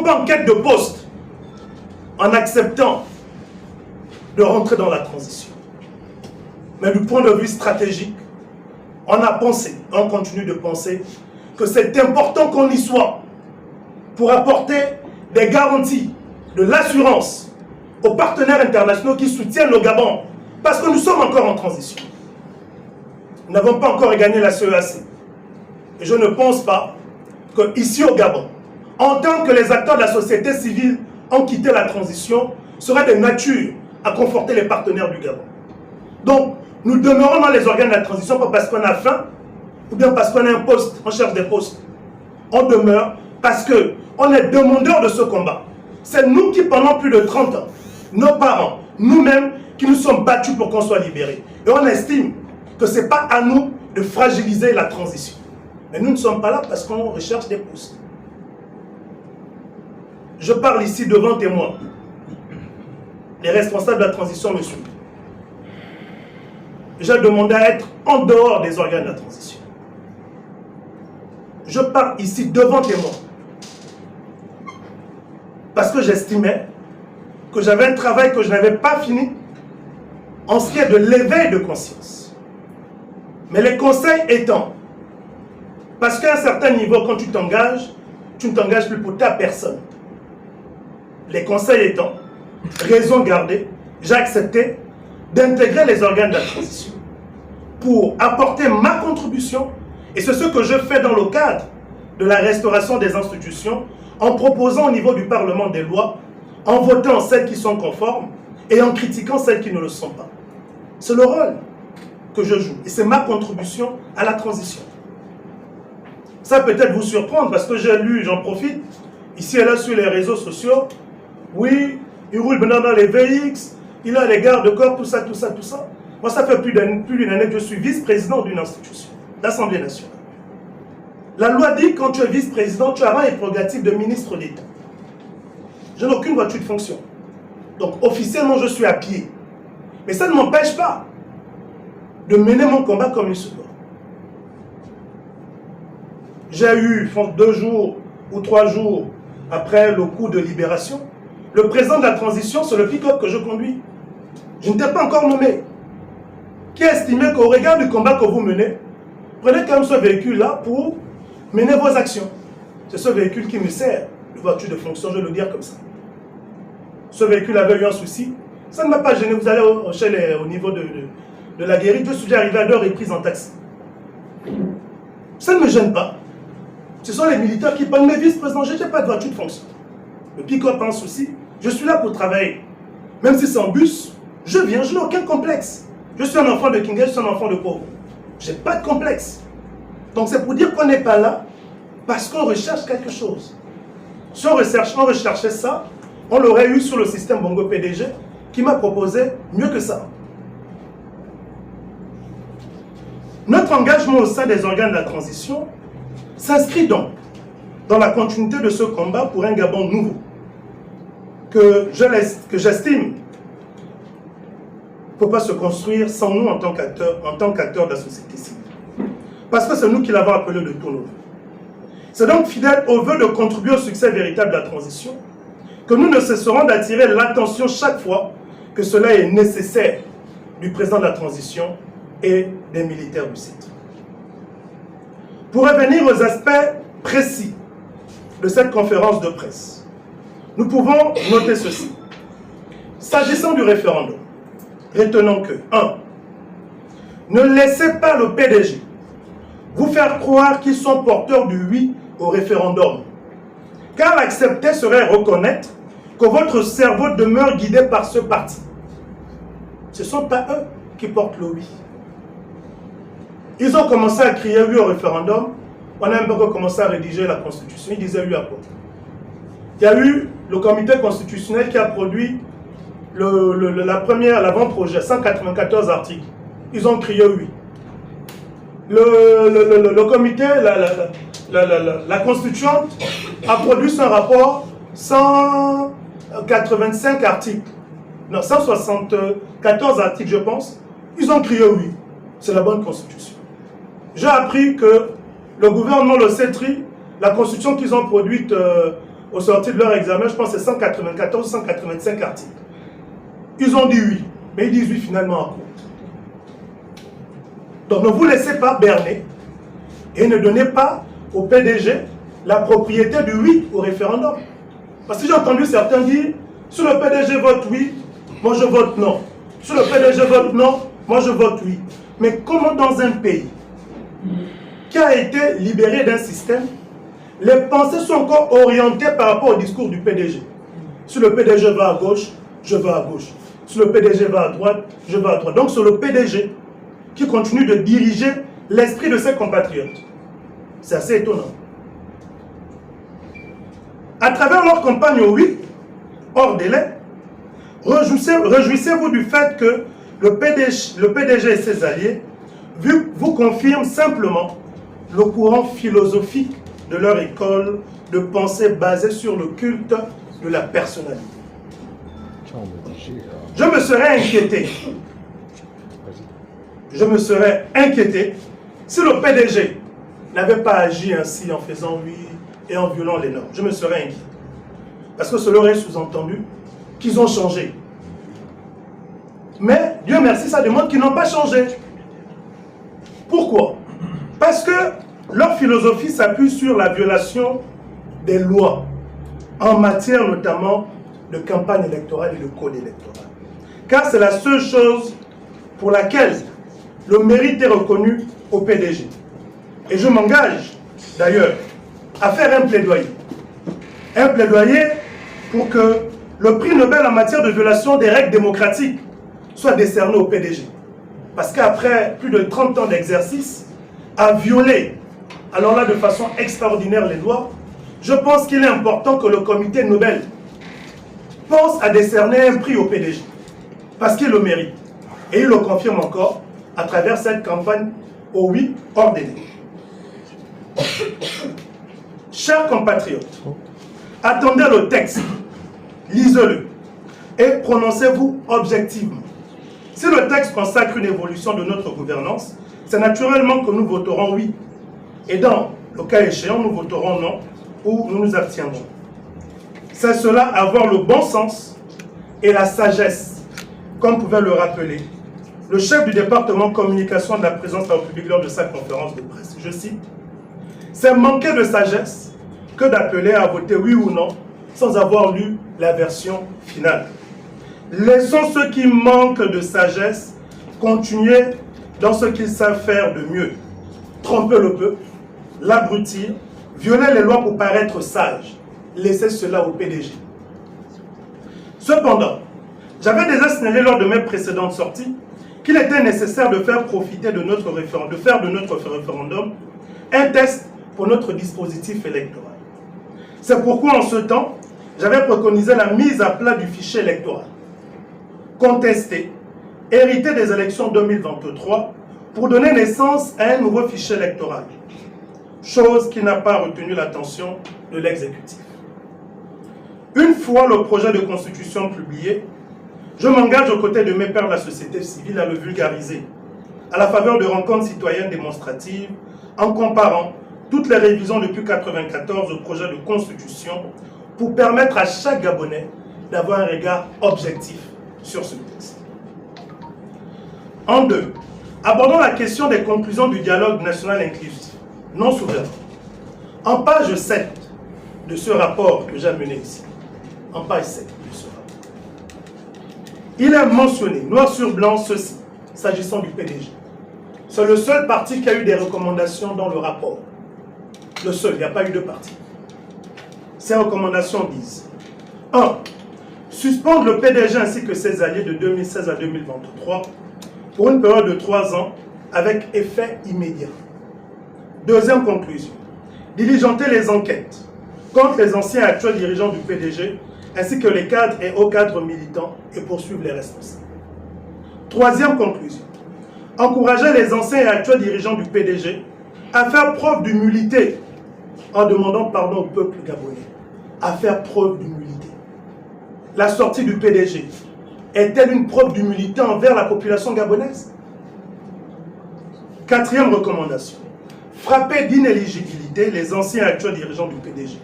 sommes pas en quête de poste en acceptant de rentrer dans la transition. Mais du point de vue stratégique, on a pensé, on continue de penser que c'est important qu'on y soit pour apporter des garanties, de l'assurance aux partenaires internationaux qui soutiennent le Gabon, parce que nous sommes encore en transition. Nous n'avons pas encore gagné la CEAC. Et je ne pense pas qu'ici au Gabon, en tant que les acteurs de la société civile ont quitté la transition, serait de nature à conforter les partenaires du Gabon. Donc, nous demeurons dans les organes de la transition pas parce qu'on a faim, ou bien parce qu'on a un poste, on cherche des postes. On demeure parce qu'on est demandeurs de ce combat. C'est nous qui, pendant plus de 30 ans, nos parents, nous-mêmes, qui nous sommes battus pour qu'on soit libérés. Et on estime que ce n'est pas à nous de fragiliser la transition. Mais nous ne sommes pas là parce qu'on recherche des postes. Je parle ici devant témoins. Les responsables de la transition me suivent. J'ai demandé à être en dehors des organes de la transition. Je parle ici devant témoins. Parce que j'estimais que j'avais un travail que je n'avais pas fini en ce qui est de l'éveil de conscience. Mais les conseils étant, parce qu'à un certain niveau, quand tu ne t'engages plus pour ta personne. Les conseils étant, raison gardée, j'ai accepté d'intégrer les organes de la transition pour apporter ma contribution, et c'est ce que je fais dans le cadre de la restauration des institutions, en proposant au niveau du Parlement des lois, en votant celles qui sont conformes et en critiquant celles qui ne le sont pas. C'est le rôle que je joue et c'est ma contribution à la transition. Ça peut-être vous surprendre parce que j'ai lu, j'en profite, ici et là sur les réseaux sociaux, oui, il roule maintenant dans les VX, il a les gardes-corps, tout ça, tout ça, tout ça. Moi, ça fait plus d'une année que je suis vice-président d'une institution, l'Assemblée nationale. La loi dit que quand tu es vice-président, tu as un prérogative de ministre d'État. Je n'ai aucune voiture de fonction. Donc, officiellement, je suis à pied. Mais ça ne m'empêche pas de mener mon combat comme il se doit. J'ai eu, 2 jours ou 3 jours après le coup de libération, le président de la transition, c'est le pick-up que je conduis. Je ne t'ai pas encore nommé. Qui a estimé qu'au regard du combat que vous menez, prenez quand même ce véhicule-là pour mener vos actions. C'est ce véhicule qui me sert de voiture de fonction, je vais le dire comme ça. Ce véhicule avait eu un souci. Ça ne m'a pas gêné. Vous allez au niveau de la guérite. Je suis déjà arrivé à 2 reprises en taxi. Ça ne me gêne pas. Ce sont les militaires qui prennent mes vice-présidents. Je n'ai pas de voiture de fonction. Le pick-up a un souci. Je suis là pour travailler. Même si c'est en bus, je viens. Je n'ai aucun complexe. Je suis un enfant de Kinguel, je suis un enfant de pauvre. Je n'ai pas de complexe. Donc c'est pour dire qu'on n'est pas là parce qu'on recherche quelque chose. Si on recherchait ça, on l'aurait eu sur le système Bongo PDG qui m'a proposé mieux que ça. Notre engagement au sein des organes de la transition s'inscrit donc dans la continuité de ce combat pour un Gabon nouveau que j'estime ne peut pas se construire sans nous en tant qu'acteurs de la société civile. Parce que c'est nous qui l'avons appelé de tous nos vœux. C'est donc fidèle au vœu de contribuer au succès véritable de la transition que nous ne cesserons d'attirer l'attention chaque fois que cela est nécessaire du président de la transition et des militaires du site. Pour revenir aux aspects précis de cette conférence de presse, nous pouvons noter ceci. S'agissant du référendum, retenons que 1. Ne laissez pas le PDG vous faire croire qu'ils sont porteurs du oui au référendum. Car accepter serait reconnaître que votre cerveau demeure guidé par ce parti. Ce ne sont pas eux qui portent le oui. Ils ont commencé à crier oui au référendum. On a même pas commencé à rédiger la Constitution. Ils disaient oui à quoi? Il y a eu le comité constitutionnel qui a produit l'avant-projet, 194 articles. Ils ont crié oui. Le comité, la constituante a produit son rapport, 185 articles. Non, 174 articles, je pense. Ils ont crié oui. C'est la bonne constitution. J'ai appris que le gouvernement, le CETRI, la constitution qu'ils ont produite au sorti de leur examen, je pense que c'est 194 ou 185 articles. Ils ont dit oui, mais ils disent oui finalement en cours. Donc ne vous laissez pas berner et ne donnez pas au PDG la propriété du oui au référendum. Parce que j'ai entendu certains dire, si le PDG vote oui, moi je vote non. Si le PDG vote non, moi je vote oui. Mais comment dans un pays qui a été libéré d'un système, les pensées sont encore orientées par rapport au discours du PDG. Si le PDG va à gauche, je vais à gauche. Si le PDG va à droite, je vais à droite. Donc c'est le PDG qui continue de diriger l'esprit de ses compatriotes. C'est assez étonnant. À travers leur campagne au oui, hors délai, réjouissez-vous du fait que le PDG et ses alliés vous confirment simplement le courant philosophique de leur école de pensée basée sur le culte de la personnalité. Je me serais inquiété. Je me serais inquiété si le PDG n'avait pas agi ainsi en faisant oui et en violant les normes. Je me serais inquiété. Parce que cela aurait sous-entendu qu'ils ont changé. Mais, Dieu merci, ça demande qu'ils n'ont pas changé. Pourquoi? Parce que leur philosophie s'appuie sur la violation des lois, en matière notamment de campagne électorale et de code électoral. Car c'est la seule chose pour laquelle le mérite est reconnu au PDG. Et je m'engage, d'ailleurs, à faire un plaidoyer. Un plaidoyer pour que le prix Nobel en matière de violation des règles démocratiques soit décerné au PDG. Parce qu'après plus de 30 ans d'exercice, à violer, alors là de façon extraordinaire les lois, je pense qu'il est important que le comité Nobel pense à décerner un prix au PDG. Parce qu'il le mérite. Et il le confirme encore à travers cette campagne au oui hors délai. Chers compatriotes, attendez le texte, lisez-le et prononcez-vous objectivement. Si le texte consacre une évolution de notre gouvernance, c'est naturellement que nous voterons oui. Et dans le cas échéant, nous voterons non ou nous nous abstiendrons. C'est cela avoir le bon sens et la sagesse, comme pouvait le rappeler le chef du département communication de la présidence de la République lors de sa conférence de presse. Je cite, « C'est manquer de sagesse que d'appeler à voter oui ou non sans avoir lu la version finale. Laissons ceux qui manquent de sagesse continuer dans ce qu'ils savent faire de mieux. Tromper le peuple, l'abrutir, violer les lois pour paraître sage. Laissez cela au PDG. Cependant, j'avais déjà signalé lors de mes précédentes sorties qu'il était nécessaire de faire profiter de notre référendum, de faire de notre référendum un test pour notre dispositif électoral. C'est pourquoi en ce temps, j'avais préconisé la mise à plat du fichier électoral, contesté, hérité des élections 2023, pour donner naissance à un nouveau fichier électoral, chose qui n'a pas retenu l'attention de l'exécutif. Une fois le projet de constitution publié, je m'engage aux côtés de mes pairs de la société civile à le vulgariser, à la faveur de rencontres citoyennes démonstratives, en comparant toutes les révisions depuis 1994 au projet de constitution pour permettre à chaque Gabonais d'avoir un regard objectif sur ce texte. En deux, abordons la question des conclusions du dialogue national inclusif, non souverain. En page 7 de ce rapport que j'ai mené ici, en page 7 de ce rapport, il est mentionné, noir sur blanc, ceci, s'agissant du PDG. C'est le seul parti qui a eu des recommandations dans le rapport. Le seul, il n'y a pas eu de parti. Ces recommandations disent 1. Suspendre le PDG ainsi que ses alliés de 2016 à 2023 pour une période de 3 ans avec effet immédiat. Deuxième conclusion. Diligenter les enquêtes contre les anciens et actuels dirigeants du PDG ainsi que les cadres et hauts cadres militants et poursuivre les responsables. Troisième conclusion. Encourager les anciens et actuels dirigeants du PDG à faire preuve d'humilité en demandant pardon au peuple gabonais, à faire preuve d'humilité. La sortie du PDG est-elle une preuve d'humilité envers la population gabonaise? Quatrième recommandation. Frapper d'inéligibilité les anciens et actuels dirigeants du PDG.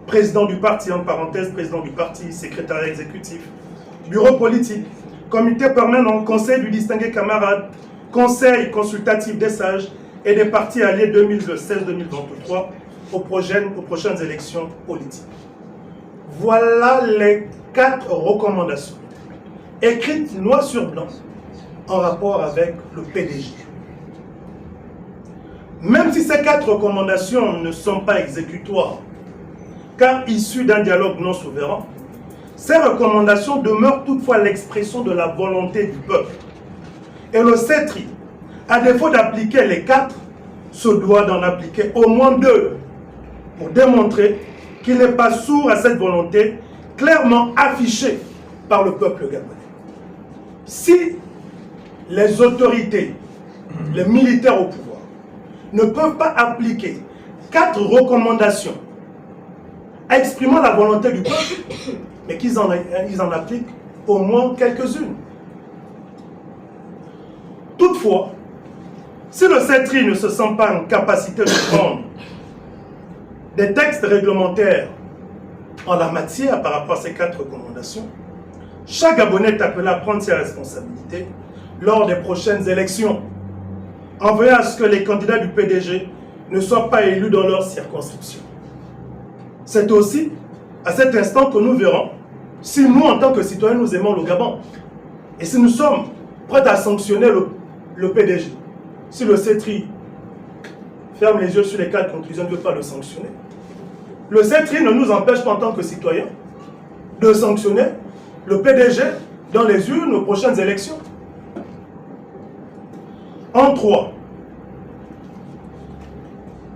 président du parti, en parenthèse, président du parti, secrétariat exécutif, bureau politique, comité permanent, conseil du distingué camarade, conseil consultatif des sages et des partis alliés 2016-2023 aux prochaines élections politiques. Voilà les 4 recommandations écrites noir sur blanc en rapport avec le PDG. Même si ces 4 recommandations ne sont pas exécutoires, car issues d'un dialogue non souverain, ces recommandations demeurent toutefois l'expression de la volonté du peuple. Et le CETRI, à défaut d'appliquer les 4, se doit d'en appliquer au moins 2 pour démontrer qu'il n'est pas sourd à cette volonté clairement affichée par le peuple gabonais. Si les autorités, les militaires au pouvoir, ne peuvent pas appliquer 4 recommandations exprimant la volonté du peuple, mais qu'ils en appliquent au moins quelques-unes. Toutefois, si le CETRI ne se sent pas en capacité de prendre des textes réglementaires en la matière par rapport à ces 4 recommandations, chaque Gabonais est appelé à prendre ses responsabilités lors des prochaines élections, en veillant à ce que les candidats du PDG ne soient pas élus dans leur circonscription. C'est aussi à cet instant que nous verrons si nous, en tant que citoyens, nous aimons le Gabon et si nous sommes prêts à sanctionner le PDG. Si le CETRI ferme les yeux sur les 4 conclusions, ne veut pas le sanctionner. Le CETRI ne nous empêche pas en tant que citoyens de sanctionner le PDG dans les urnes aux prochaines élections. En 3,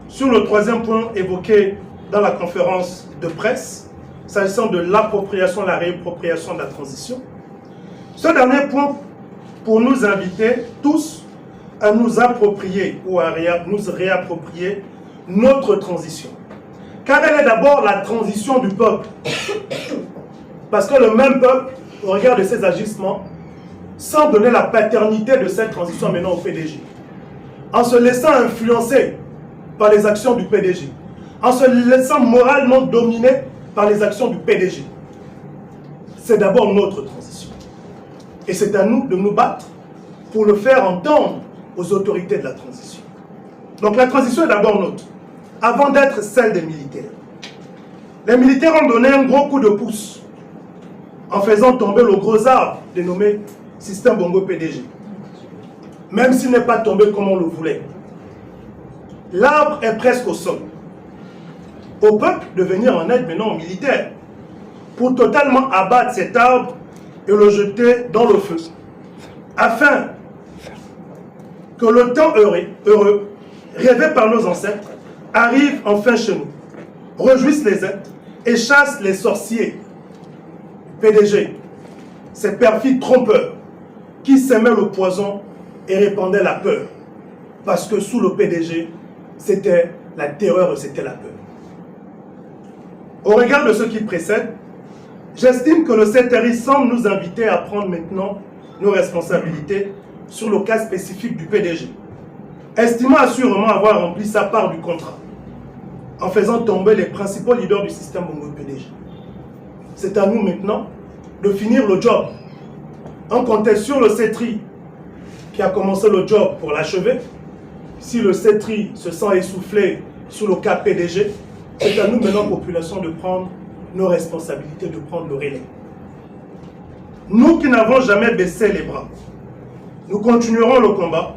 sur le 3e point évoqué dans la conférence de presse, s'agissant de l'appropriation, la réappropriation de la transition, ce dernier point pour nous inviter tous à nous approprier ou à nous réapproprier notre transition. Car elle est d'abord la transition du peuple. Parce que le même peuple, au regard de ses agissements, sans donner la paternité de cette transition maintenant au PDG, en se laissant influencer par les actions du PDG, en se laissant moralement dominer par les actions du PDG. C'est d'abord notre transition. Et c'est à nous de nous battre pour le faire entendre aux autorités de la transition. Donc la transition est d'abord nôtre, avant d'être celle des militaires. Les militaires ont donné un gros coup de pouce en faisant tomber le gros arbre dénommé système Bongo PDG. Même s'il n'est pas tombé comme on le voulait. L'arbre est presque au sol. Au peuple de venir en aide maintenant aux militaires pour totalement abattre cet arbre et le jeter dans le feu. Afin que le temps heureux, rêvé par nos ancêtres, arrive enfin chez nous, réjouisse les êtres et chasse les sorciers. PDG, ces perfides trompeurs qui sèmaient le poison et répandaient la peur. Parce que sous le PDG, c'était la terreur et c'était la peur. Au regard de ce qui précède, j'estime que le CETRI semble nous inviter à prendre maintenant nos responsabilités sur le cas spécifique du PDG, estimant assurément avoir rempli sa part du contrat, en faisant tomber les principaux leaders du système Bongo PDG. C'est à nous maintenant de finir le job. On comptait sur le CETRI qui a commencé le job pour l'achever. Si le CETRI se sent essoufflé sur le cas PDG, c'est à nous maintenant, population, de prendre nos responsabilités, de prendre le relais. Nous qui n'avons jamais baissé les bras, nous continuerons le combat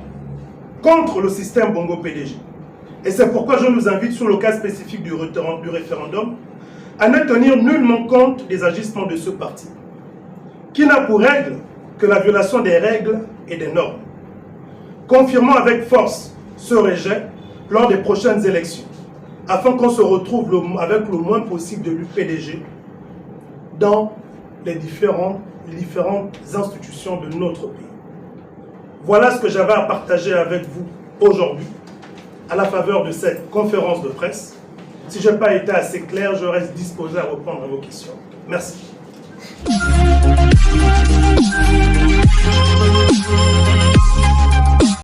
contre le système Bongo PDG. Et c'est pourquoi je nous invite sur le cas spécifique du référendum à ne tenir nullement compte des agissements de ce parti, qui n'a pour règle que la violation des règles et des normes. Confirmons avec force ce rejet lors des prochaines élections, afin qu'on se retrouve avec le moins possible de l'UPDG dans les différentes institutions de notre pays. Voilà ce que j'avais à partager avec vous aujourd'hui, à la faveur de cette conférence de presse. Si je n'ai pas été assez clair, je reste disposé à répondre à vos questions. Merci.